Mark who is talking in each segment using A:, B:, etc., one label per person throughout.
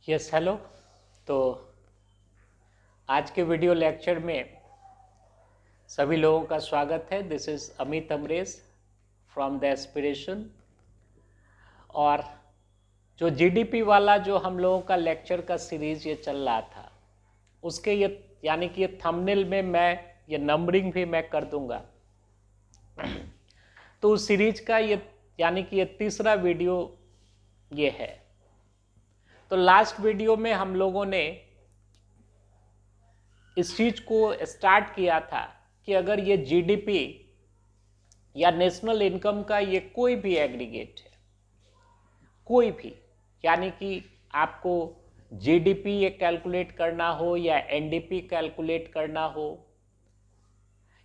A: Yes hello. तो आज के वीडियो लेक्चर में सभी लोगों का स्वागत है। This is Amit Amresh from the aspiration. और जो जीडीपी वाला जो हम लोगों का लेक्चर का सीरीज ये चल रहा था, उसके ये यानी कि ये थंबनेल में मैं ये नंबरिंग भी मैं कर दूंगा। तो उस सीरीज का ये यानी कि ये तीसरा वीडियो ये है। तो लास्ट वीडियो में हम लोगों ने इस चीज को स्टार्ट किया था कि अगर ये जीडीपी या नेशनल इनकम का ये कोई भी एग्रीगेट है, कोई भी, यानी कि आपको जीडीपी ये कैलकुलेट करना हो या एनडीपी कैलकुलेट करना हो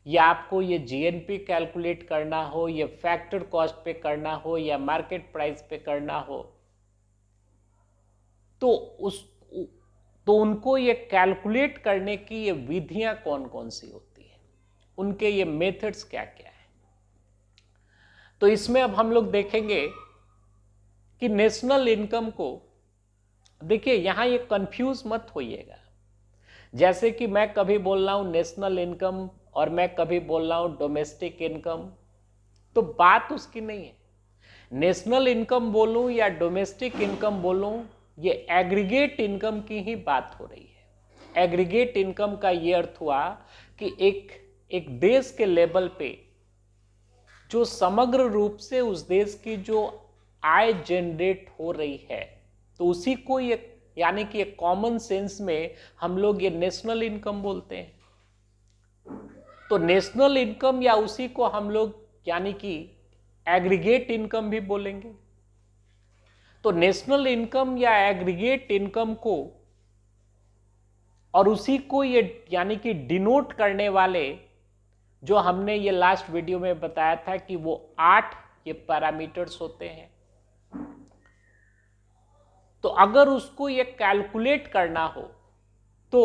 A: या आपको ये जीएनपी कैलकुलेट करना हो या फैक्टर कॉस्ट पे करना हो या मार्केट प्राइस पे करना हो, तो उनको ये कैलकुलेट करने की ये विधियां कौन कौन सी होती है, उनके ये मेथड्स क्या क्या है। तो इसमें अब हम लोग देखेंगे कि नेशनल इनकम को, देखिए यहां ये कंफ्यूज मत होइएगा। जैसे कि मैं कभी बोल रहा हूं नेशनल इनकम और मैं कभी बोल रहा हूं डोमेस्टिक इनकम, तो बात उसकी नहीं है। नेशनल इनकम बोलूं या डोमेस्टिक इनकम बोलूं, ये एग्रीगेट इनकम की ही बात हो रही है। एग्रीगेट इनकम का ये अर्थ हुआ कि एक देश के लेवल पे जो समग्र रूप से उस देश की जो आय जनरेट हो रही है, तो उसी को ये यानी कि एक कॉमन सेंस में हम लोग ये नेशनल इनकम बोलते हैं। तो नेशनल इनकम या उसी को हम लोग यानी कि एग्रीगेट इनकम भी बोलेंगे। तो नेशनल इनकम या एग्रीगेट इनकम को और उसी को ये यानी कि डिनोट करने वाले जो हमने ये लास्ट वीडियो में बताया था कि वो 8 ये पैरामीटर्स होते हैं। तो अगर उसको ये कैलकुलेट करना हो तो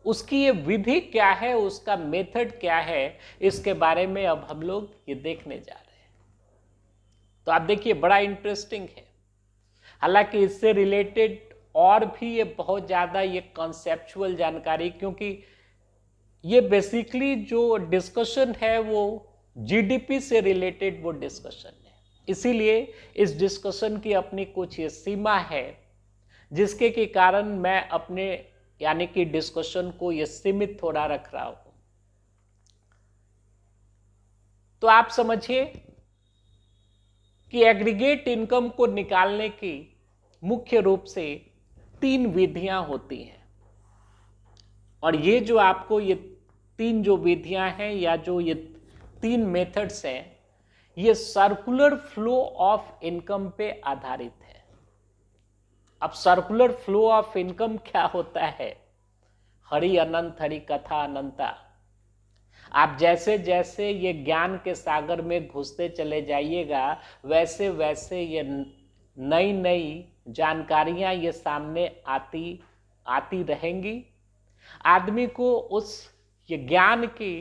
A: उसकी ये विधि क्या है, उसका मेथड क्या है, इसके बारे में अब हम लोग ये देखने जा रहे हैं। तो आप देखिए बड़ा इंटरेस्टिंग है। हालांकि इससे रिलेटेड और भी ये बहुत ज़्यादा ये कॉन्सेप्चुअल जानकारी, क्योंकि ये बेसिकली जो डिस्कशन है वो जीडीपी से रिलेटेड वो डिस्कशन है, इसीलिए इस डिस्कशन की अपनी कुछ ये सीमा है, जिसके के कारण मैं अपने यानी कि डिस्कशन को ये सीमित थोड़ा रख रहा हूं। तो आप समझिए कि एग्रीगेट इनकम को निकालने की मुख्य रूप से 3 विधियां होती हैं। और ये जो आपको ये 3 जो विधियां हैं या जो ये 3 मेथड्स हैं, ये सर्कुलर फ्लो ऑफ इनकम पे आधारित है। अब सर्कुलर फ्लो ऑफ इनकम क्या होता है? हरि अनंत हरि कथा अनंता। आप जैसे जैसे ये ज्ञान के सागर में घुसते चले जाइएगा, वैसे वैसे ये नई नई जानकारियां ये सामने आती रहेंगी। आदमी को उस ये ज्ञान की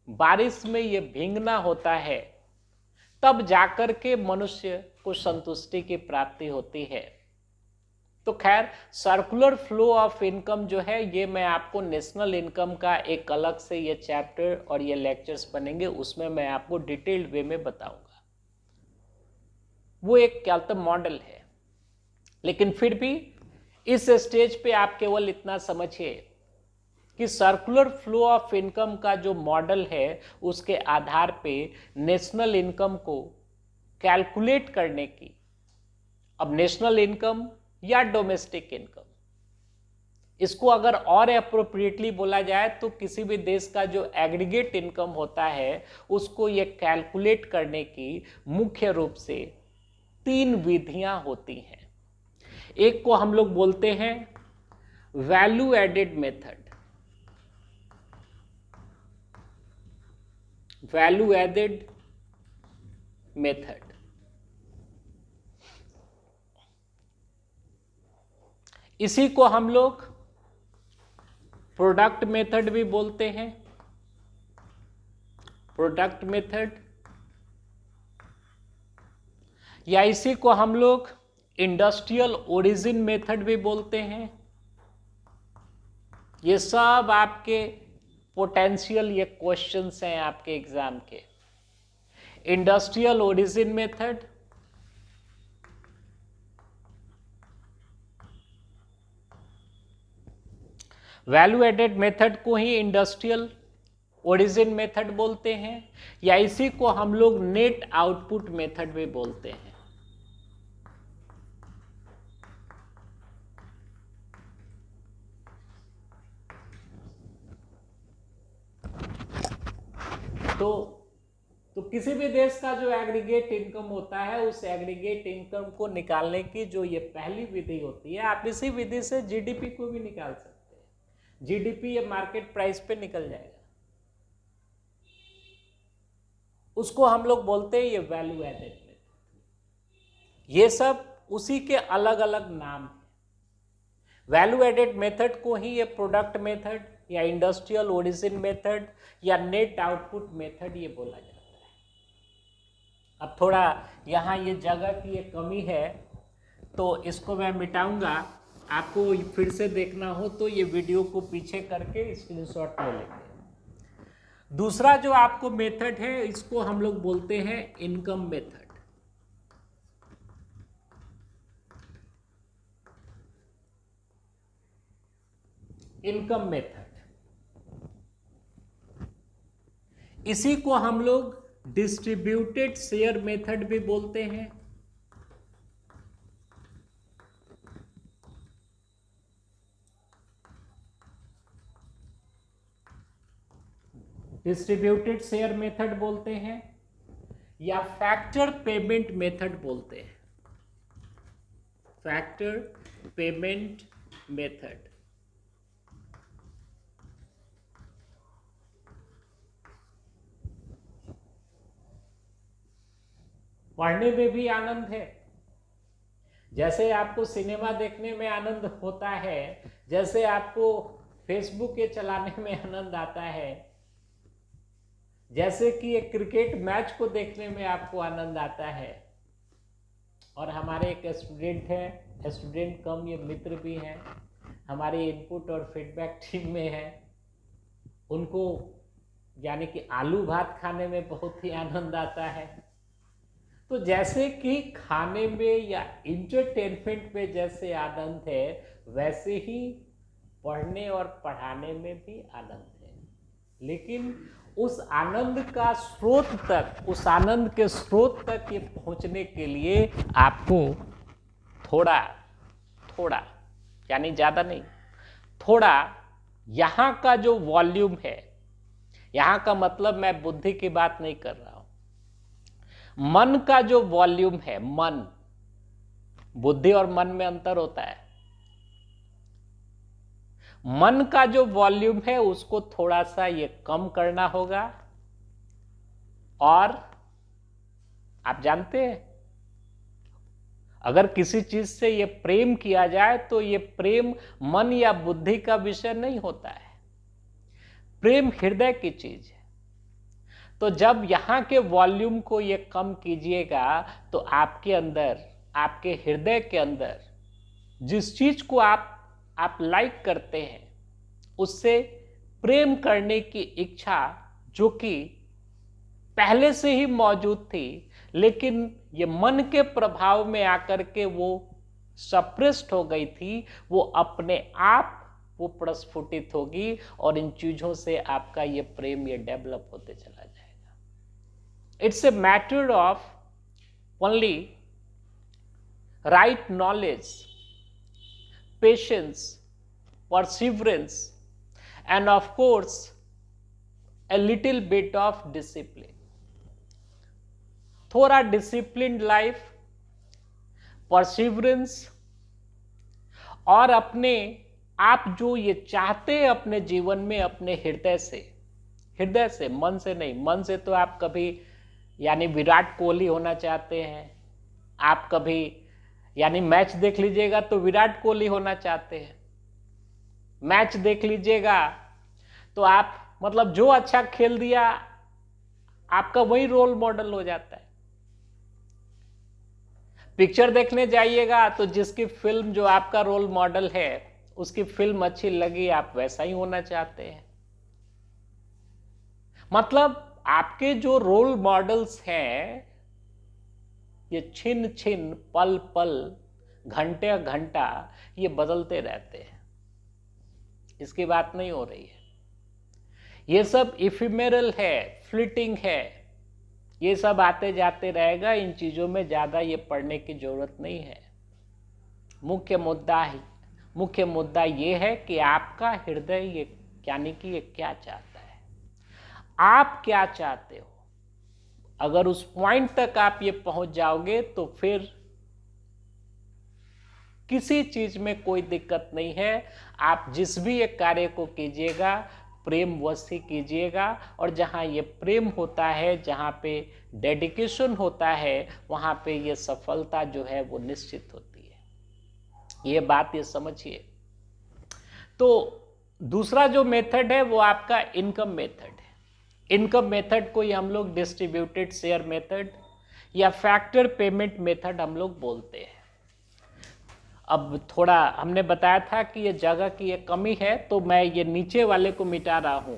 A: बारिश में ये भींगना होता है, तब जाकर के मनुष्य को संतुष्टि की प्राप्ति होती है। तो खैर, सर्कुलर फ्लो ऑफ इनकम जो है, ये मैं आपको नेशनल इनकम का एक अलग से ये चैप्टर और ये लेक्चर्स बनेंगे, उसमें मैं आपको डिटेल्ड वे में बताऊंगा। वो एक क्या मॉडल है, लेकिन फिर भी इस स्टेज पे आप केवल इतना समझिए कि सर्कुलर फ्लो ऑफ इनकम का जो मॉडल है, उसके आधार पे नेशनल इनकम को कैलकुलेट करने की, अब नेशनल इनकम या डोमेस्टिक इनकम, इसको अगर और अप्रोप्रिएटली बोला जाए तो किसी भी देश का जो एग्रीगेट इनकम होता है, उसको ये कैलकुलेट करने की मुख्य रूप से 3 विधियां होती हैं। एक को हम लोग बोलते हैं value added method, value added method. इसी को हम लोग प्रोडक्ट मेथड भी बोलते हैं, प्रोडक्ट मेथड, या इसी को हम लोग इंडस्ट्रियल ओरिजिन मेथड भी बोलते हैं। ये सब आपके पोटेंशियल ये क्वेश्चंस हैं आपके एग्जाम के। Industrial origin method, value added method को ही इंडस्ट्रियल ओरिजिन मेथड बोलते हैं, या इसी को हम लोग नेट आउटपुट मेथड भी बोलते हैं। तो किसी भी देश का जो एग्रीगेट इनकम होता है, उस एग्रीगेट इनकम को निकालने की जो ये पहली विधि होती है, आप इसी विधि से जीडीपी को भी निकाल सकते हैं। जीडीपी ये मार्केट प्राइस पे निकल जाएगा, उसको हम लोग बोलते हैं ये वैल्यू एडेड मेथड। ये सब उसी के अलग अलग नाम हैं। वैल्यू एडेड मेथड को ही ये प्रोडक्ट मेथड या इंडस्ट्रियल ओरिजिन मेथड या नेट आउटपुट मेथड ये बोला जाता है। अब थोड़ा यहाँ ये जगह की ये कमी है, तो इसको मैं मिटाऊंगा। आपको फिर से देखना हो तो ये वीडियो को पीछे करके स्क्रीनशॉट ले लेंगे। दूसरा जो आपको मेथड है, इसको हम लोग बोलते हैं इनकम मेथड। इनकम मेथड, इसी को हम लोग डिस्ट्रीब्यूटेड शेयर मेथड भी बोलते हैं। डिस्ट्रीब्यूटेड शेयर मेथड बोलते हैं या फैक्टर पेमेंट मेथड बोलते हैं। Factor payment method. पढ़ने में भी आनंद है, जैसे आपको सिनेमा देखने में आनंद होता है, जैसे आपको फेसबुक के चलाने में आनंद आता है, जैसे कि एक क्रिकेट मैच को देखने में आपको आनंद आता है। और हमारे एक स्टूडेंट है, स्टूडेंट कम ये मित्र भी हैं, हमारे इनपुट और फीडबैक टीम में है, उनको यानी कि आलू भात खाने में बहुत ही आनंद आता है। तो जैसे कि खाने में या इंटरटेनमेंट में जैसे आनंद है, वैसे ही पढ़ने और पढ़ाने में भी आनंद है। लेकिन उस आनंद का स्रोत तक, उस आनंद के स्रोत तक ये पहुंचने के लिए आपको थोड़ा यानी ज़्यादा नहीं, थोड़ा यहाँ का जो वॉल्यूम है, यहाँ का मतलब मैं बुद्धि की बात नहीं कर रहा हूँ, मन का जो वॉल्यूम है, मन, बुद्धि और मन में अंतर होता है। मन का जो वॉल्यूम है उसको थोड़ा सा ये कम करना होगा। और आप जानते हैं, अगर किसी चीज से ये प्रेम किया जाए तो ये प्रेम मन या बुद्धि का विषय नहीं होता है, प्रेम हृदय की चीज है। तो जब यहां के वॉल्यूम को ये कम कीजिएगा तो आपके अंदर, आपके हृदय के अंदर जिस चीज को आप लाइक करते हैं, उससे प्रेम करने की इच्छा, जो कि पहले से ही मौजूद थी, लेकिन ये मन के प्रभाव में आकर के वो सप्रेस्ड हो गई थी, वो अपने आप वो प्रस्फुटित होगी और इन चीजों से आपका ये प्रेम ये डेवलप होते चला जाएगा। It's a matter of only right knowledge, patience, perseverance, and of course a little bit of discipline. थोड़ा disciplined life, perseverance, और अपने आप जो ये चाहते हैं अपने जीवन में, अपने हृदय से, मन से नहीं। मन से तो आप कभी यानी विराट कोहली होना चाहते हैं, आप कभी यानी मैच देख लीजिएगा तो विराट कोहली होना चाहते हैं, मैच देख लीजिएगा तो आप मतलब जो अच्छा खेल दिया आपका वही रोल मॉडल हो जाता है। पिक्चर देखने जाइएगा तो जिसकी फिल्म जो आपका रोल मॉडल है उसकी फिल्म अच्छी लगी, आप वैसा ही होना चाहते हैं। मतलब आपके जो रोल मॉडल्स हैं ये छिन छिन पल पल घंटे घंटा ये बदलते रहते हैं, इसकी बात नहीं हो रही है। ये सब इफिमेरल है, फ्लिटिंग है, ये सब आते जाते रहेगा। इन चीजों में ज्यादा ये पढ़ने की जरूरत नहीं है। मुख्य मुद्दा ये है कि आपका हृदय ये यानी कि ये क्या चाहता है, आप क्या चाहते हो। अगर उस पॉइंट तक आप ये पहुंच जाओगे तो फिर किसी चीज में कोई दिक्कत नहीं है। आप जिस भी एक कार्य को कीजिएगा प्रेम वश ही कीजिएगा, और जहां ये प्रेम होता है, जहां पे डेडिकेशन होता है, वहां पे ये सफलता जो है वो निश्चित होती है। ये बात ये समझिए। तो दूसरा जो मेथड है वो आपका इनकम मेथड है। इनकम मेथड को ही हम लोग डिस्ट्रीब्यूटेड शेयर मेथड या फैक्टर पेमेंट मेथड हम लोग बोलते हैं। अब थोड़ा हमने बताया था कि ये जगह की ये कमी है, तो मैं ये नीचे वाले को मिटा रहा हूं।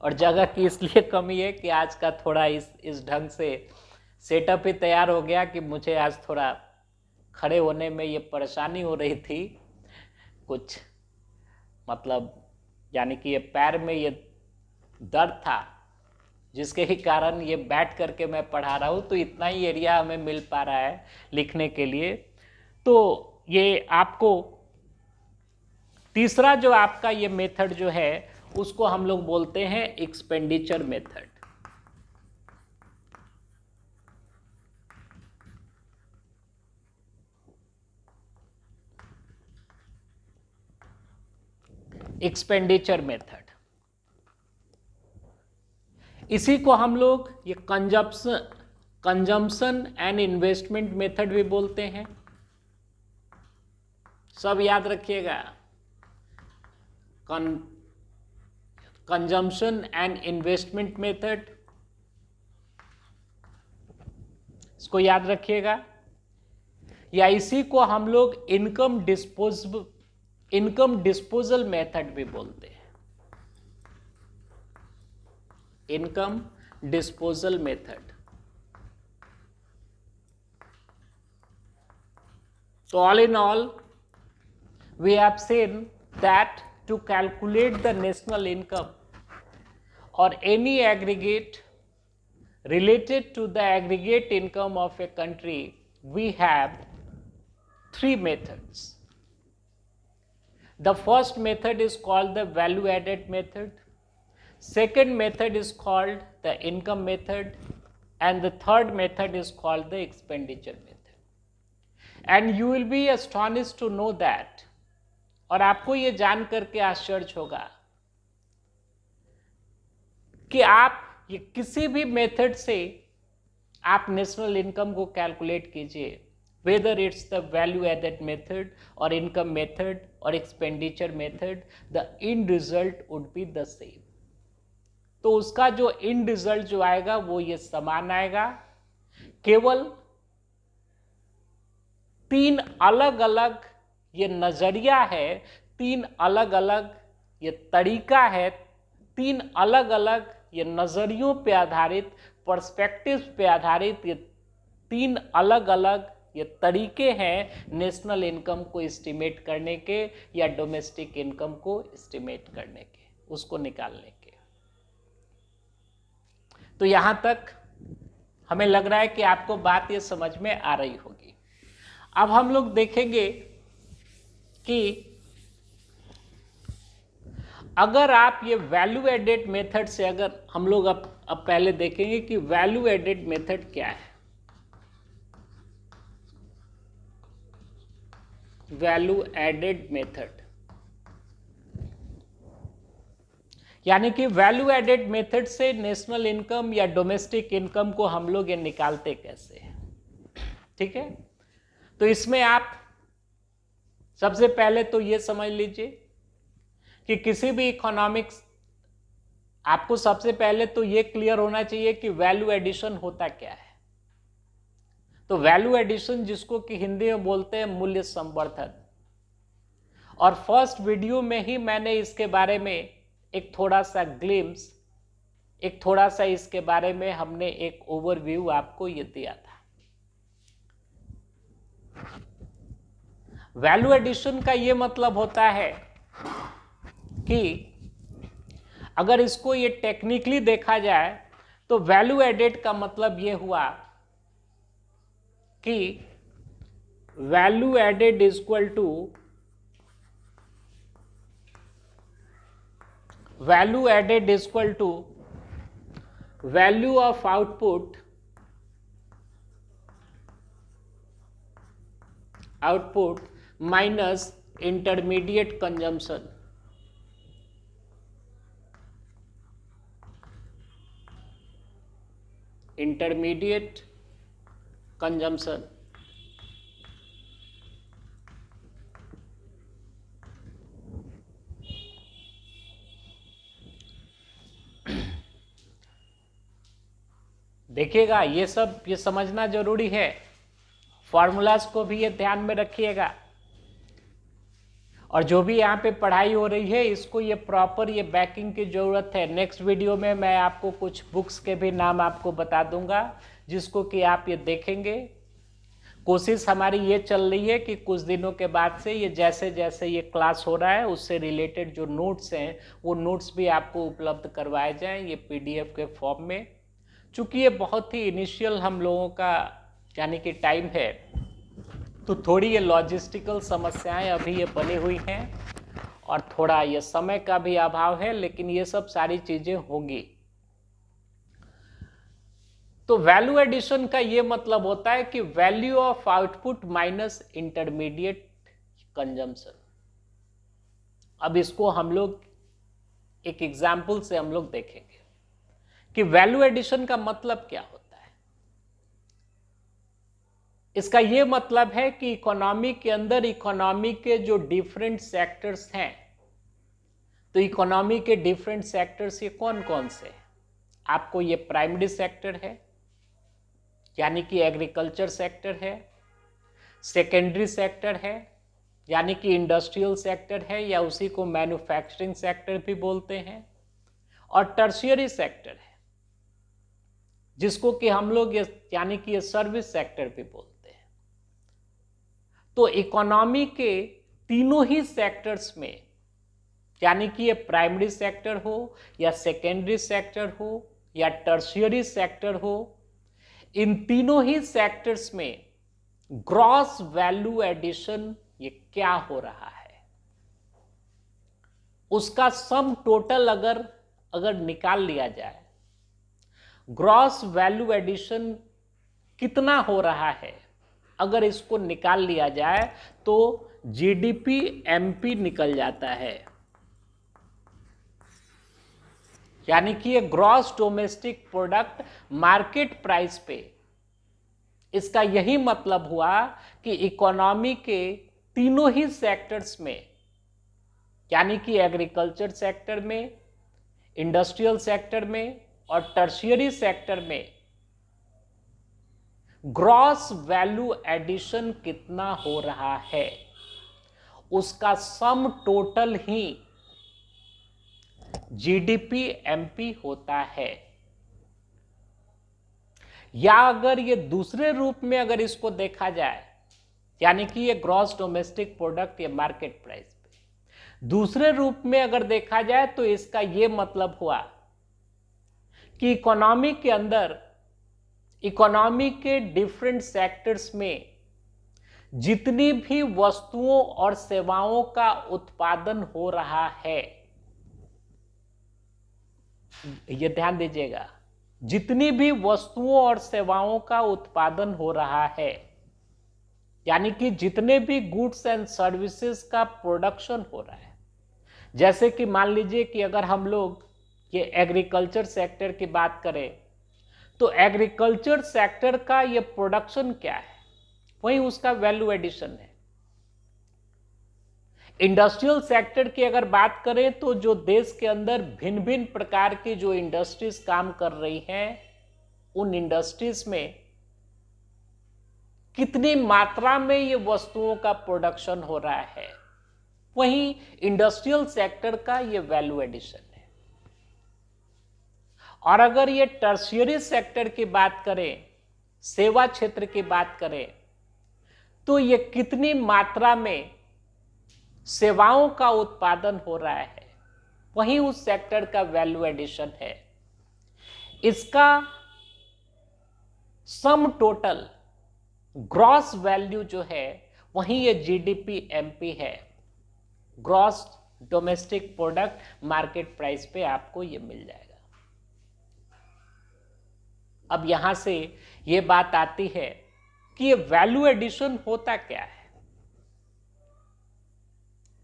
A: और जगह की इसलिए कमी है कि आज का थोड़ा इस ढंग से सेटअप ही तैयार हो गया कि मुझे आज थोड़ा खड़े होने में ये परेशानी हो रही थी कुछ, मतलब यानी कि ये पैर में ये दर्द था, जिसके ही कारण ये बैठ करके मैं पढ़ा रहा हूँ, तो इतना ही एरिया हमें मिल पा रहा है लिखने के लिए। तो ये आपको तीसरा जो आपका ये मेथड जो है उसको हम लोग बोलते हैं एक्सपेंडिचर मेथड। एक्सपेंडिचर मेथड, इसी को हम लोग ये कंजम्पशन एंड इन्वेस्टमेंट मेथड भी बोलते हैं। सब याद रखिएगा, कंजम्पशन एंड इन्वेस्टमेंट मेथड, इसको याद रखिएगा। या इसी को हम लोग इनकम डिस्पोजल मेथड भी बोलते हैं। Income disposal method. So all in all, we have seen that to calculate the national income or any aggregate related to the aggregate income of a country, we have three methods. The first method is called the value added method. Second method is called the income method, and the third method is called the expenditure method. And you will be astonished to know that, और आपको ये जान करके आश्चर्य होगा कि आप ये किसी भी मेथड से आप नेशनल इनकम को कैलकुलेट कीजिए, whether it's the value added method or income method or expenditure method, the end result would be the same. तो उसका जो end result जो आएगा वो ये समान आएगा। केवल तीन अलग अलग ये नजरिया है, तीन अलग अलग ये तरीका है, तीन अलग अलग ये नजरियों पे आधारित, पर्सपेक्टिव पे आधारित ये तीन अलग अलग ये तरीके हैं नेशनल इनकम को एस्टिमेट करने के या डोमेस्टिक इनकम को एस्टिमेट करने के, उसको निकालने के। तो यहां तक हमें लग रहा है कि आपको बात ये समझ में आ रही होगी। अब हम लोग देखेंगे कि अगर आप ये वैल्यू एडेड मेथड से, अगर हम लोग अब पहले देखेंगे कि वैल्यू एडेड मेथड क्या है। वैल्यू एडेड मेथड यानी कि वैल्यू एडेड मेथड से नेशनल इनकम या डोमेस्टिक इनकम को हम लोग ये निकालते कैसे हैं, ठीक है। तो इसमें आप सबसे पहले तो ये समझ लीजिए कि किसी भी इकोनॉमिक्स, आपको सबसे पहले तो ये क्लियर होना चाहिए कि वैल्यू एडिशन होता क्या है। तो वैल्यू एडिशन जिसको कि हिंदी में बोलते हैं मूल्य संवर्धन। और फर्स्ट वीडियो में ही मैंने इसके बारे में एक थोड़ा सा ग्लिम्स, एक थोड़ा सा इसके बारे में हमने एक ओवरव्यू आपको ये दिया था। वैल्यू एडिशन का ये मतलब होता है कि अगर इसको ये टेक्निकली देखा जाए तो वैल्यू एडेड का मतलब ये हुआ कि value added is equal to value added is equal to value of output minus intermediate consumption. Intermediate consumption. देखिएगा ये सब ये समझना जरूरी है, फॉर्मूलाज को भी ये ध्यान में रखिएगा, और जो भी यहाँ पे पढ़ाई हो रही है इसको ये प्रॉपर ये बैकिंग की जरूरत है। नेक्स्ट वीडियो में मैं आपको कुछ बुक्स के भी नाम आपको बता दूंगा जिसको कि आप ये देखेंगे। कोशिश हमारी ये चल रही है कि कुछ दिनों के बाद से ये जैसे जैसे ये क्लास हो रहा है उससे रिलेटेड जो नोट्स हैं वो नोट्स भी आपको उपलब्ध करवाए जाएं ये PDF के फॉर्म में। चूँकि ये बहुत ही इनिशियल हम लोगों का यानी कि टाइम है, तो थोड़ी ये लॉजिस्टिकल समस्याएं अभी ये बनी हुई हैं और थोड़ा ये समय का भी अभाव है, लेकिन ये सब सारी चीजें होंगी। तो वैल्यू एडिशन का ये मतलब होता है कि value of output minus intermediate consumption. अब इसको हम लोग एक एग्जाम्पल से हम लोग देखेंगे कि वैल्यू एडिशन का मतलब क्या होता है। इसका यह मतलब है कि इकोनॉमी के अंदर इकोनॉमी के जो डिफरेंट सेक्टर्स हैं, तो इकोनॉमी के डिफरेंट सेक्टर्स ये कौन कौन से हैं? आपको ये प्राइमरी सेक्टर है यानी कि एग्रीकल्चर सेक्टर है, सेकेंडरी सेक्टर है यानी कि इंडस्ट्रियल सेक्टर है या उसी को मैन्युफैक्चरिंग सेक्टर भी बोलते हैं, और टर्शियरी सेक्टर है जिसको कि हम लोग यानी कि ये सर्विस सेक्टर भी बोलते हैं। तो इकोनॉमी के तीनों ही सेक्टर्स में यानी कि ये प्राइमरी सेक्टर हो या सेकेंडरी सेक्टर हो या टर्शियरी सेक्टर हो, इन तीनों ही सेक्टर्स में ग्रॉस वैल्यू एडिशन ये क्या हो रहा है उसका सम टोटल अगर निकाल लिया जाए, ग्रॉस वैल्यू एडिशन कितना हो रहा है अगर इसको निकाल लिया जाए तो GDP MP निकल जाता है। यानी कि ये gross domestic product market price पे, इसका यही मतलब हुआ कि इकोनॉमी के तीनों ही सेक्टर्स में यानी कि एग्रीकल्चर सेक्टर में, इंडस्ट्रियल सेक्टर में और टर्शियरी सेक्टर में ग्रॉस वैल्यू एडिशन कितना हो रहा है उसका सम टोटल ही GDP MP होता है। या अगर ये दूसरे रूप में अगर इसको देखा जाए यानी कि ये ग्रॉस डोमेस्टिक प्रोडक्ट ये मार्केट प्राइस पे, दूसरे रूप में अगर देखा जाए तो इसका ये मतलब हुआ कि इकोनॉमी के अंदर इकोनॉमी के डिफरेंट सेक्टर्स में जितनी भी वस्तुओं और सेवाओं का उत्पादन हो रहा है, ये ध्यान दीजिएगा, जितनी भी वस्तुओं और सेवाओं का उत्पादन हो रहा है यानी कि जितने भी गुड्स एंड सर्विसेज का प्रोडक्शन हो रहा है, जैसे कि मान लीजिए कि अगर हम लोग ये एग्रीकल्चर सेक्टर की बात करें तो एग्रीकल्चर सेक्टर का ये प्रोडक्शन क्या है, वही उसका वैल्यू एडिशन है। इंडस्ट्रियल सेक्टर की अगर बात करें तो जो देश के अंदर भिन्न भिन्न प्रकार की जो इंडस्ट्रीज काम कर रही हैं, उन इंडस्ट्रीज में कितनी मात्रा में ये वस्तुओं का प्रोडक्शन हो रहा है। वहीं इंडस्ट्रियल सेक्टर का ये वैल्यू एडिशन है। और अगर ये टर्शियरी सेक्टर की बात करें, सेवा क्षेत्र की बात करें, तो ये कितनी मात्रा में सेवाओं का उत्पादन हो रहा है, वहीं उस सेक्टर का वैल्यू एडिशन है। इसका सम टोटल ग्रॉस वैल्यू जो है वहीं ये जीडीपी एमपी है, gross domestic product market price पे आपको ये मिल जाएगा। अब यहां से ये बात आती है कि ये वैल्यू एडिशन होता क्या है।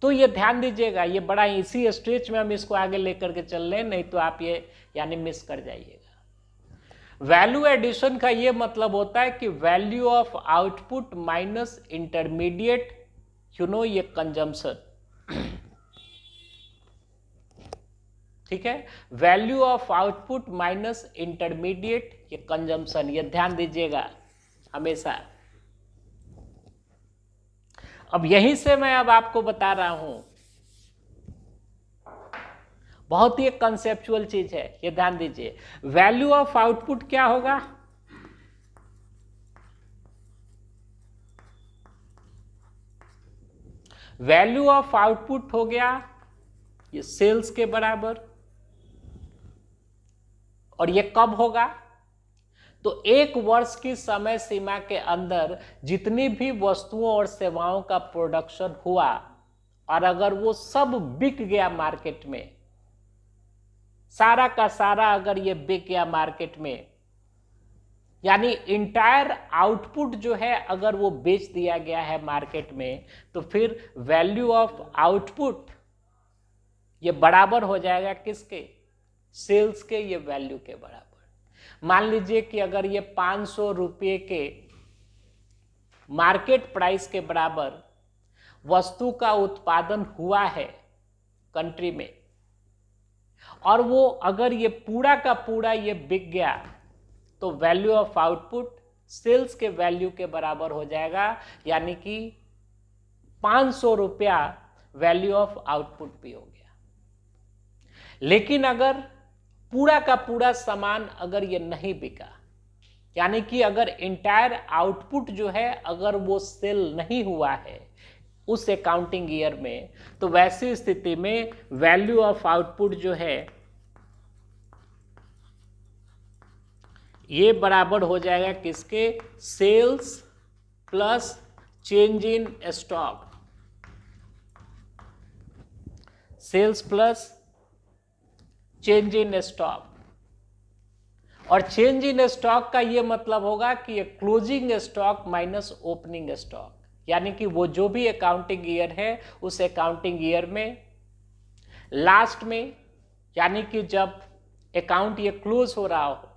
A: तो ये ध्यान दीजिएगा, ये बड़ा इसी स्टेज में हम इसको आगे लेकर के चल रहे हैं, नहीं तो आप ये यानी मिस कर जाइएगा। वैल्यू एडिशन का ये मतलब होता है कि value of output minus intermediate ये कंजम्पशन। ठीक है, value of output minus intermediate ये कंजम्पशन, ये ध्यान दीजिएगा हमेशा। अब यहीं से मैं अब आपको बता रहा हूं, बहुत ही एक कंसेप्चुअल चीज है, ये ध्यान दीजिए। वैल्यू ऑफ आउटपुट क्या होगा? वैल्यू ऑफ आउटपुट हो गया ये सेल्स के बराबर। और ये कब होगा? तो एक वर्ष की समय सीमा के अंदर जितनी भी वस्तुओं और सेवाओं का प्रोडक्शन हुआ और अगर वो सब बिक गया मार्केट में, सारा का सारा अगर ये बिक गया मार्केट में, यानी इंटायर आउटपुट जो है अगर वो बेच दिया गया है मार्केट में, तो फिर वैल्यू ऑफ आउटपुट ये बराबर हो जाएगा किसके? सेल्स के ये वैल्यू के बराबर। मान लीजिए कि अगर ये 500 रुपये के मार्केट प्राइस के बराबर वस्तु का उत्पादन हुआ है कंट्री में, और वो अगर ये पूरा का पूरा ये बिक गया, तो वैल्यू ऑफ आउटपुट सेल्स के वैल्यू के बराबर हो जाएगा, यानी कि 500 रुपया वैल्यू ऑफ आउटपुट भी हो गया। लेकिन अगर पूरा का पूरा सामान अगर ये नहीं बिका, यानी कि अगर इंटायर आउटपुट जो है अगर वो सेल नहीं हुआ है उस अकाउंटिंग ईयर में, तो वैसी स्थिति में वैल्यू ऑफ आउटपुट जो है ये बराबर हो जाएगा किसके? Sales plus change in stock. Sales plus change in stock. और चेंज इन स्टॉक का ये मतलब होगा कि ये closing stock minus opening stock, यानी कि वो जो भी अकाउंटिंग ईयर है उस अकाउंटिंग ईयर में लास्ट में, यानी कि जब अकाउंट ये क्लोज हो रहा हो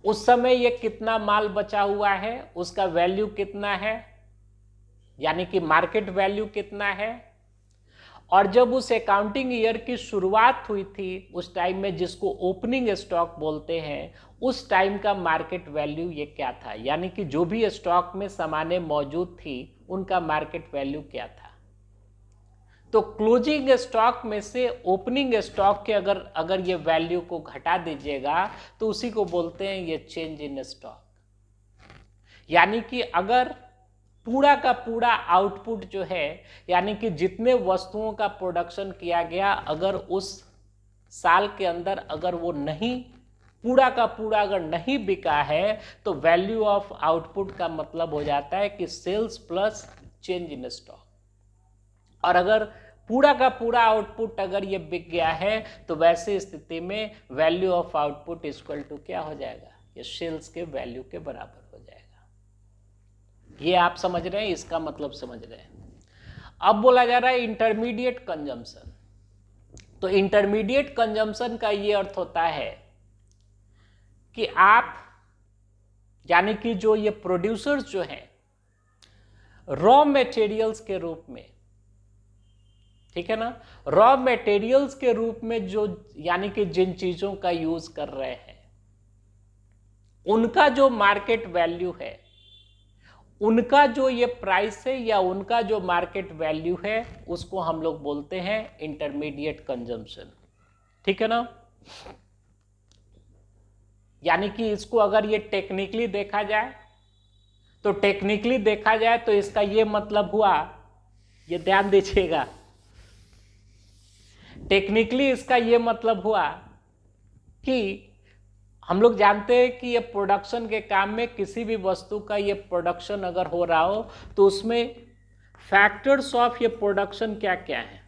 A: उस समय ये कितना माल बचा हुआ है, उसका वैल्यू कितना है, यानी कि मार्केट वैल्यू कितना है। और जब उस अकाउंटिंग ईयर की शुरुआत हुई थी उस टाइम में, जिसको ओपनिंग स्टॉक बोलते हैं, उस टाइम का मार्केट वैल्यू ये क्या था, यानी कि जो भी स्टॉक में सामानें मौजूद थी उनका मार्केट वैल्यू क्या था। तो क्लोजिंग स्टॉक में से ओपनिंग स्टॉक के अगर ये वैल्यू को घटा दीजिएगा तो उसी को बोलते हैं ये चेंज इन स्टॉक। यानी कि अगर पूरा का पूरा आउटपुट जो है, यानी कि जितने वस्तुओं का प्रोडक्शन किया गया, अगर उस साल के अंदर अगर वो नहीं पूरा का पूरा अगर नहीं बिका है, तो वैल्यू ऑफ आउटपुट का मतलब हो जाता है कि sales plus change in stock. और अगर पूरा का पूरा आउटपुट अगर ये बिक गया है, तो वैसे स्थिति में value of output equal to क्या हो जाएगा? ये सेल्स के वैल्यू के बराबर हो जाएगा। ये आप समझ रहे हैं, इसका मतलब समझ रहे हैं। अब बोला जा रहा है इंटरमीडिएट कंजम्पशन। तो इंटरमीडिएट कंजम्पशन का ये अर्थ होता है कि आप, यानी कि जो ये प्रोड्यूसर्स जो हैं रॉ मटेरियल्स के रूप में, ठीक है ना, रॉ मटेरियल्स के रूप में जो, यानी कि जिन चीजों का यूज कर रहे हैं, उनका जो मार्केट वैल्यू है उनका जो ये प्राइस है या उनका जो मार्केट वैल्यू है उसको हम लोग बोलते हैं इंटरमीडिएट कंजम्पशन। ठीक है ना। यानी कि इसको अगर ये टेक्निकली देखा जाए तो इसका ये मतलब हुआ, ये ध्यान दीजिएगा, टेक्निकली इसका ये मतलब हुआ कि हम लोग जानते हैं कि ये प्रोडक्शन के काम में किसी भी वस्तु का ये प्रोडक्शन अगर हो रहा हो तो उसमें फैक्टर्स ऑफ ये प्रोडक्शन क्या क्या है।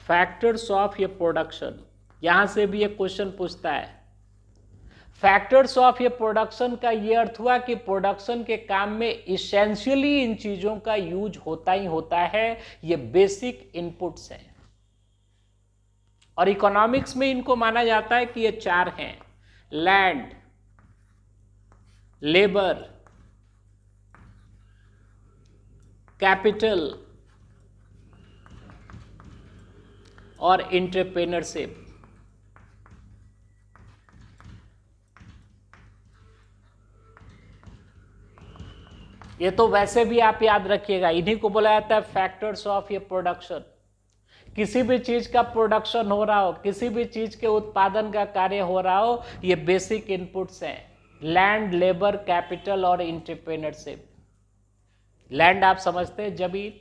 A: फैक्टर्स ऑफ ये प्रोडक्शन, यहां से भी एक क्वेश्चन पूछता है। फैक्टर्स ऑफ ये प्रोडक्शन का ये अर्थ हुआ कि प्रोडक्शन के काम में इसेंशियली इन चीजों का यूज होता ही होता है, ये बेसिक इनपुट्स हैं। और इकोनॉमिक्स में इनको माना जाता है कि ये चार हैं: लैंड, लेबर, कैपिटल और एंटरप्रेन्योरशिप। ये तो वैसे भी आप याद रखिएगा, इन्हीं को बोला जाता है फैक्टर्स ऑफ ये प्रोडक्शन। किसी भी चीज का प्रोडक्शन हो रहा हो, किसी भी चीज के उत्पादन का कार्य हो रहा हो, ये बेसिक इनपुट्स हैं: लैंड, लेबर, कैपिटल और एंटरप्रेन्योरशिप। लैंड आप समझते हैं, जमीन;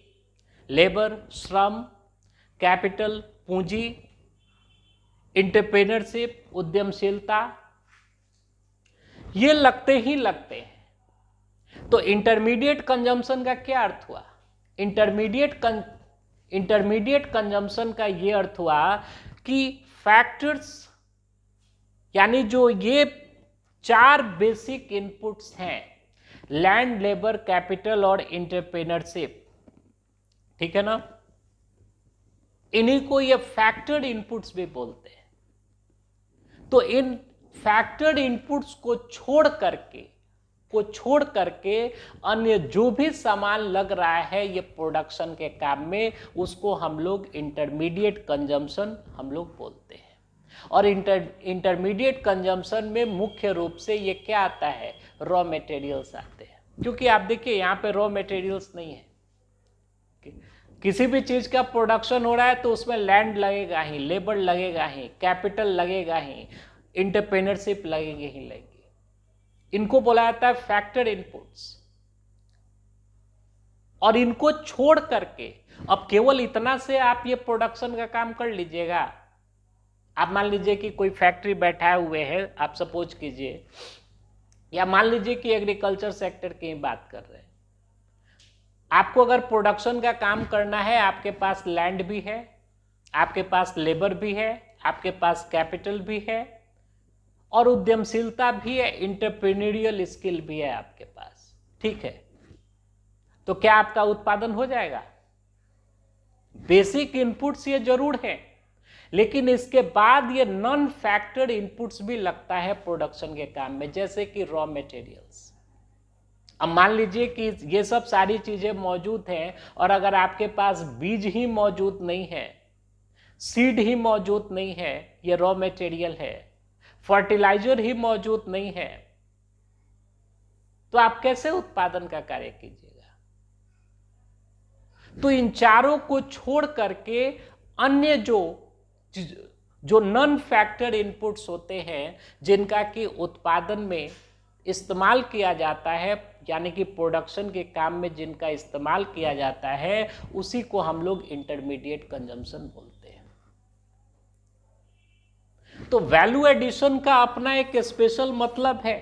A: लेबर श्रम; कैपिटल पूंजी; एंटरप्रेन्योरशिप उद्यमशीलता। ये लगते ही लगते हैं। तो इंटरमीडिएट कंजम्पशन का क्या अर्थ हुआ? इंटरमीडिएट कंजम्पशन का ये अर्थ हुआ कि फैक्टर्स, यानी जो ये चार बेसिक इनपुट्स हैं, लैंड, लेबर, कैपिटल और एंटरप्रेन्योरशिप, ठीक है ना, इन्हीं को ये फैक्टर्ड इनपुट्स भी बोलते हैं। तो इन फैक्टर्ड इनपुट्स को छोड़ करके अन्य जो भी सामान लग रहा है ये प्रोडक्शन के काम में, उसको हम लोग इंटरमीडिएट कंजम्पशन हम लोग बोलते हैं। और इंटरमीडिएट कंजम्पशन में मुख्य रूप से ये क्या आता है? रॉ मटेरियल्स आते हैं। क्योंकि आप देखिए यहाँ पे रॉ मटेरियल्स नहीं है। किसी भी चीज का प्रोडक्शन हो रहा है तो उसमें लैंड लगेगा ही, लेबर लगेगा ही, कैपिटल लगेगा ही, एंटरप्रेन्योरशिप लगेगी ही लगेगी। इनको बोला जाता है फैक्टर इनपुट्स। और इनको छोड़ करके अब केवल इतना से आप ये प्रोडक्शन का काम कर लीजिएगा। आप मान लीजिए कि कोई फैक्ट्री बैठाए हुए है, आप सपोज कीजिए, या मान लीजिए कि एग्रीकल्चर सेक्टर की बात कर रहे हैं। आपको अगर प्रोडक्शन का काम करना है, आपके पास लैंड भी है, आपके पास लेबर भी है, आपके पास कैपिटल भी है और उद्यमशीलता भी है, एंटरप्रेन्योरियल स्किल भी है आपके पास, ठीक है। तो क्या आपका उत्पादन हो जाएगा? बेसिक इनपुट्स ये जरूर है, लेकिन इसके बाद ये नॉन फैक्टर्ड इनपुट्स भी लगता है प्रोडक्शन के काम में, जैसे कि रॉ मटेरियल्स। अब मान लीजिए कि ये सब सारी चीजें मौजूद हैं और अगर आपके पास बीज ही मौजूद नहीं है, सीड ही मौजूद नहीं है, ये रॉ मटेरियल है, फर्टिलाइजर ही मौजूद नहीं है, तो आप कैसे उत्पादन का कार्य कीजिएगा? तो इन चारों को छोड़ करके अन्य जो नॉन फैक्टर इनपुट्स होते हैं, जिनका कि उत्पादन में इस्तेमाल किया जाता है, यानी कि प्रोडक्शन के काम में जिनका इस्तेमाल किया जाता है, उसी को हम लोग इंटरमीडिएट कंजम्पशन बोलते हैं। तो वैल्यू एडिशन का अपना एक स्पेशल मतलब है,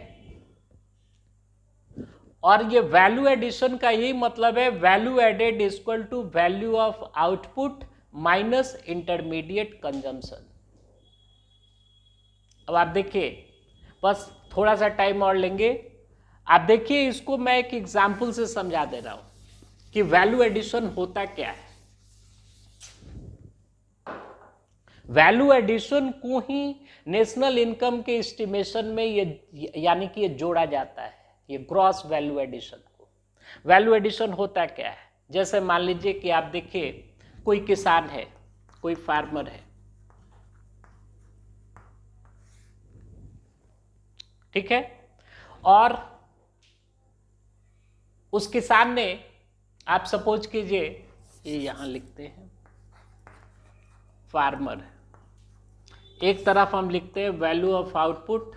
A: और ये वैल्यू एडिशन का यही मतलब है, value added equal to value of output minus intermediate consumption. अब आप देखिए, बस थोड़ा सा टाइम और लेंगे। आप देखिए, इसको मैं एक एग्जांपल से समझा दे रहा हूं कि वैल्यू एडिशन होता क्या है। वैल्यू एडिशन को ही नेशनल इनकम के एस्टिमेशन में ये यानी कि ये जोड़ा जाता है, ये ग्रॉस वैल्यू एडिशन को। वैल्यू एडिशन होता क्या है? जैसे मान लीजिए कि आप देखिए, कोई किसान है, कोई फार्मर है, ठीक है, और उस किसान ने, आप सपोज कीजिए ये यहां लिखते हैं फार्मर, एक तरफ हम लिखते हैं वैल्यू ऑफ आउटपुट,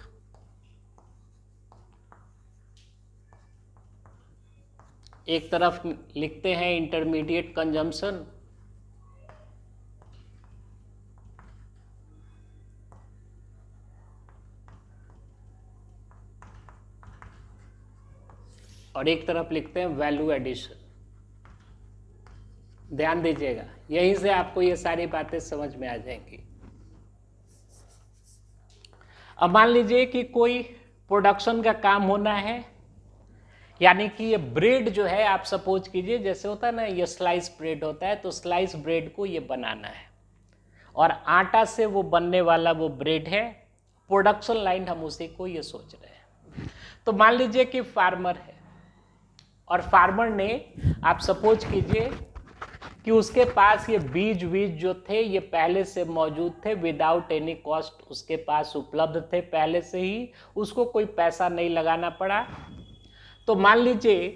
A: एक तरफ लिखते हैं इंटरमीडिएट कंजम्पशन, और एक तरफ लिखते हैं वैल्यू एडिशन। ध्यान दीजिएगा, यहीं से आपको ये सारी बातें समझ में आ जाएंगी। अब मान लीजिए कि कोई प्रोडक्शन का काम होना है, यानी कि ये ब्रेड जो है, आप सपोज कीजिए जैसे होता है ना, ये स्लाइस ब्रेड होता है, तो स्लाइस ब्रेड को ये बनाना है और आटा से वो बनने वाला वो ब्रेड है, प्रोडक्शन लाइन हम उसी को ये सोच रहे हैं। तो मान लीजिए कि फार्मर है और फार्मर ने, आप सपोज कीजिए कि उसके पास ये बीज जो थे ये पहले से मौजूद थे, विदाउट एनी कॉस्ट उसके पास उपलब्ध थे पहले से ही, उसको कोई पैसा नहीं लगाना पड़ा। तो मान लीजिए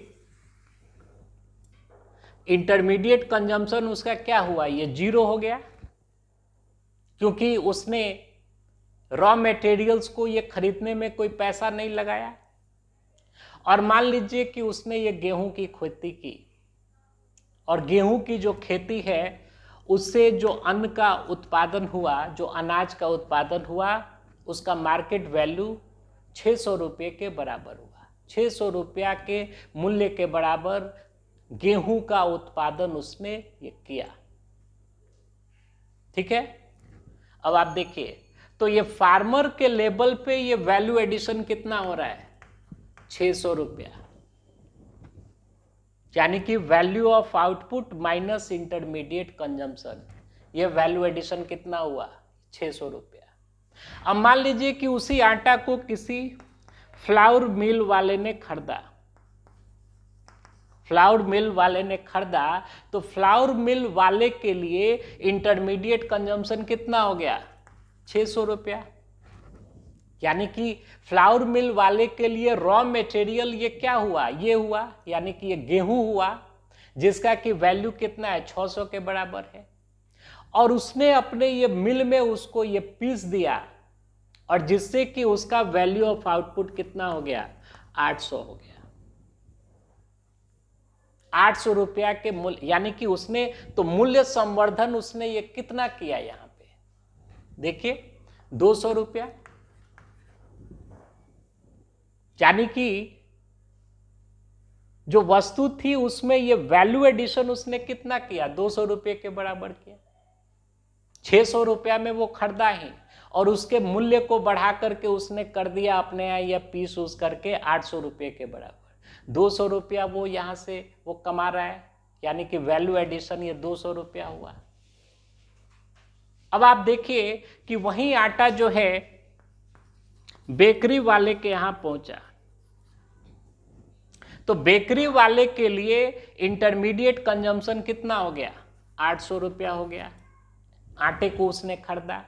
A: इंटरमीडिएट कंजम्पशन उसका क्या हुआ, ये 0 हो गया, क्योंकि उसने रॉ मटेरियल्स को ये खरीदने में कोई पैसा नहीं लगाया। और मान लीजिए कि उसने ये गेहूं की खेती की, और गेहूं की जो खेती है उससे जो अन्न का उत्पादन हुआ, जो अनाज का उत्पादन हुआ, उसका मार्केट वैल्यू 600 रुपये के बराबर हुआ। 600 रुपया के मूल्य के बराबर गेहूं का उत्पादन उसने ये किया। ठीक है, अब आप देखिए, तो ये फार्मर के लेवल पे ये वैल्यू एडिशन कितना हो रहा है, 600 रुपया, यानी कि value of output minus intermediate consumption, ये वैल्यू एडिशन कितना हुआ, 600 रुपया। अब मान लीजिए कि उसी आटा को किसी फ्लावर मिल वाले ने खरीदा, फ्लावर मिल वाले ने खरीदा, तो फ्लावर मिल वाले के लिए इंटरमीडिएट कंजम्पशन कितना हो गया, 600 रुपया। यानी कि फ्लावर मिल वाले के लिए रॉ मटेरियल ये क्या हुआ, ये हुआ, यानी कि ये गेहूं हुआ, जिसका कि वैल्यू कितना है, 600 के बराबर है। और उसने अपने ये मिल में उसको ये पीस दिया, और जिससे कि उसका वैल्यू ऑफ आउटपुट कितना हो गया, 800 हो गया। 800 रुपया के मूल्य, यानी कि उसने तो मूल्य संवर्धन उसने ये कितना किया, यहां पे देखिए 200 रुपया, यानी कि जो वस्तु थी उसमें ये वैल्यू एडिशन उसने कितना किया, 200 रुपये के बराबर किया। 600 रुपया में वो खरीदा ही, और उसके मूल्य को बढ़ा करके उसने कर दिया अपने यहाँ या पीस उस करके 800 रुपये के बराबर। 200 रुपया वो यहाँ से वो कमा रहा है, यानी कि वैल्यू एडिशन ये 200 रुपया हुआ। अब आप देखिए कि वही आटा जो है बेकरी वाले के यहां पहुंचा, तो बेकरी वाले के लिए इंटरमीडिएट कंजम्पशन कितना हो गया, 800 रुपया हो गया। आटे को उसने खरीदा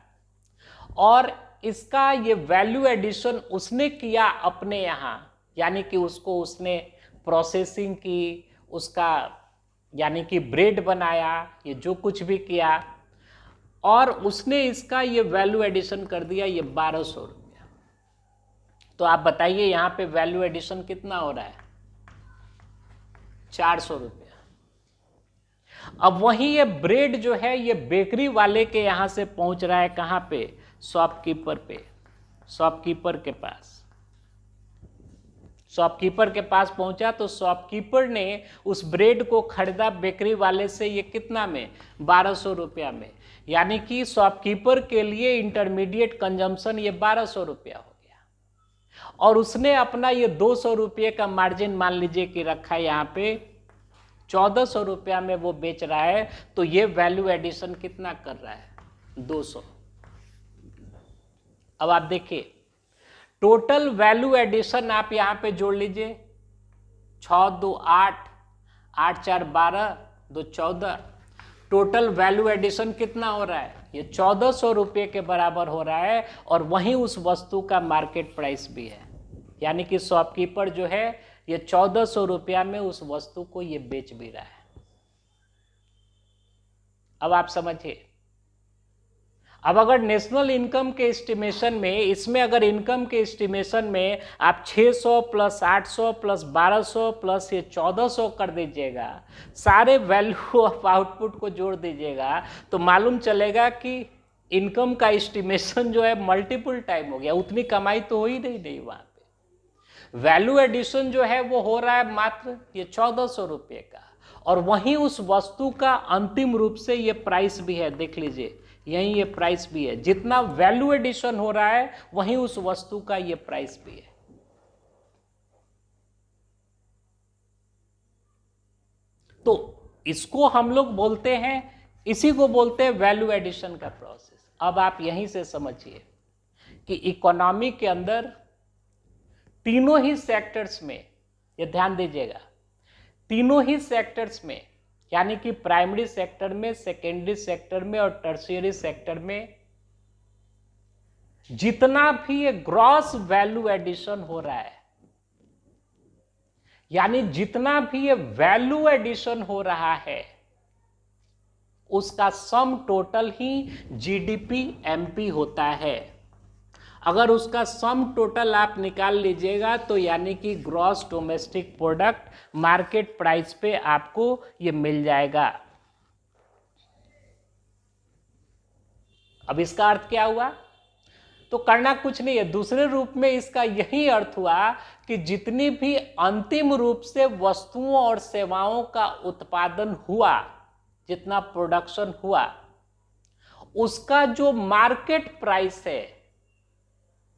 A: और इसका ये वैल्यू एडिशन उसने किया अपने यहां, यानी कि उसको उसने प्रोसेसिंग की, उसका यानी कि ब्रेड बनाया, ये जो कुछ भी किया, और उसने इसका ये वैल्यू एडिशन कर दिया ये 1200 रुपया। तो आप बताइए यहां पे वैल्यू एडिशन कितना हो रहा है, 400 रुपया। अब वही ये ब्रेड जो है ये बेकरी वाले के यहां से पहुंच रहा है कहां पे, शॉपकीपर पे, शॉपकीपर के पास। शॉपकीपर के पास पहुंचा तो शॉपकीपर ने उस ब्रेड को खरीदा बेकरी वाले से ये कितना में, 1200 रुपया में। यानी कि शॉपकीपर के लिए इंटरमीडिएट कंजम्पशन ये 1200 रुपया हो गया, और उसने अपना ये 200 रुपये का मार्जिन मान लीजिए कि रखा यहाँ पे, 1400 रुपया में वो बेच रहा है। तो ये वैल्यू एडिशन कितना कर रहा है, 200। अब आप देखिए टोटल वैल्यू एडिशन आप यहां पे जोड़ लीजिए, 6 2 8, 8 4 12, 2 14, टोटल वैल्यू एडिशन कितना हो रहा है, ये 1400 रुपये के बराबर हो रहा है। और वहीं उस वस्तु का मार्केट प्राइस भी है, यानी कि शॉपकीपर जो है ये 1400 रुपया में उस वस्तु को ये बेच भी रहा है। अब आप समझिए, अब अगर नेशनल इनकम के एस्टिमेशन में, इसमें अगर इनकम के एस्टिमेशन में आप 600 प्लस 800 प्लस 1200 प्लस ये 1400 कर दीजिएगा, सारे वैल्यू ऑफ आउटपुट को जोड़ दीजिएगा, तो मालूम चलेगा कि इनकम का एस्टिमेशन जो है मल्टीपल टाइम हो गया। उतनी कमाई तो हो ही नहीं वहां पे। वैल्यू एडिशन जो है वो हो रहा है मात्र ये 1400 रुपये का, और वहीं उस वस्तु का अंतिम रूप से ये प्राइस भी है। देख लीजिए, यहीं ये प्राइस भी है। जितना वैल्यू एडिशन हो रहा है वहीं उस वस्तु का ये प्राइस भी है। तो इसको हम लोग बोलते हैं, इसी को बोलते हैं वैल्यू एडिशन का प्रोसेस। अब आप यहीं से समझिए कि इकोनॉमी के अंदर तीनों ही सेक्टर्स में, ये ध्यान दीजिएगा, तीनों ही सेक्टर्स में, यानी कि प्राइमरी सेक्टर में, सेकेंडरी सेक्टर में और टर्शियरी सेक्टर में, जितना भी ये ग्रॉस वैल्यू एडिशन हो रहा है, यानी जितना भी ये वैल्यू एडिशन हो रहा है, उसका सम टोटल ही जीडीपी एमपी होता है। अगर उसका सम टोटल आप निकाल लीजिएगा तो यानी कि gross domestic product market price पे आपको ये मिल जाएगा। अब इसका अर्थ क्या हुआ? तो करना कुछ नहीं है, दूसरे रूप में इसका यही अर्थ हुआ कि जितनी भी अंतिम रूप से वस्तुओं और सेवाओं का उत्पादन हुआ, जितना प्रोडक्शन हुआ, उसका जो मार्केट प्राइस है,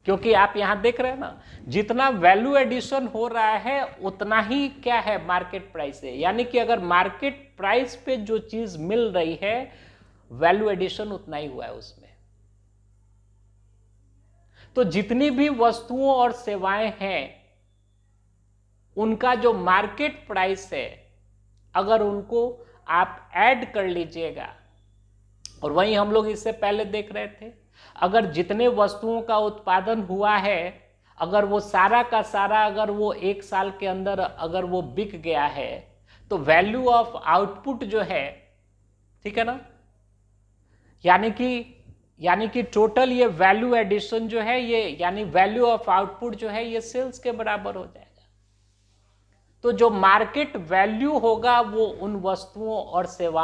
A: क्योंकि आप यहां देख रहे हैं ना, जितना वैल्यू एडिशन हो रहा है उतना ही क्या है, मार्केट प्राइस है। यानी कि अगर मार्केट प्राइस पे जो चीज मिल रही है, वैल्यू एडिशन उतना ही हुआ है उसमें। तो जितनी भी वस्तुओं और सेवाएं हैं, उनका जो मार्केट प्राइस है, अगर उनको आप ऐड कर लीजिएगा, और वहीं हम लोग इससे पहले देख रहे थे, अगर जितने वस्तुओं का उत्पादन हुआ है, अगर वो सारा का सारा, अगर वो एक साल के अंदर अगर वो बिक गया है, तो वैल्यू ऑफ आउटपुट जो है, ठीक है ना, यानी कि टोटल ये वैल्यू एडिशन जो है, ये यानी वैल्यू ऑफ आउटपुट जो है, ये सेल्स के बराबर हो जाएगा। तो जो मार्केट वैल्यू होगा वो उन वस्तुओं और सेवाओं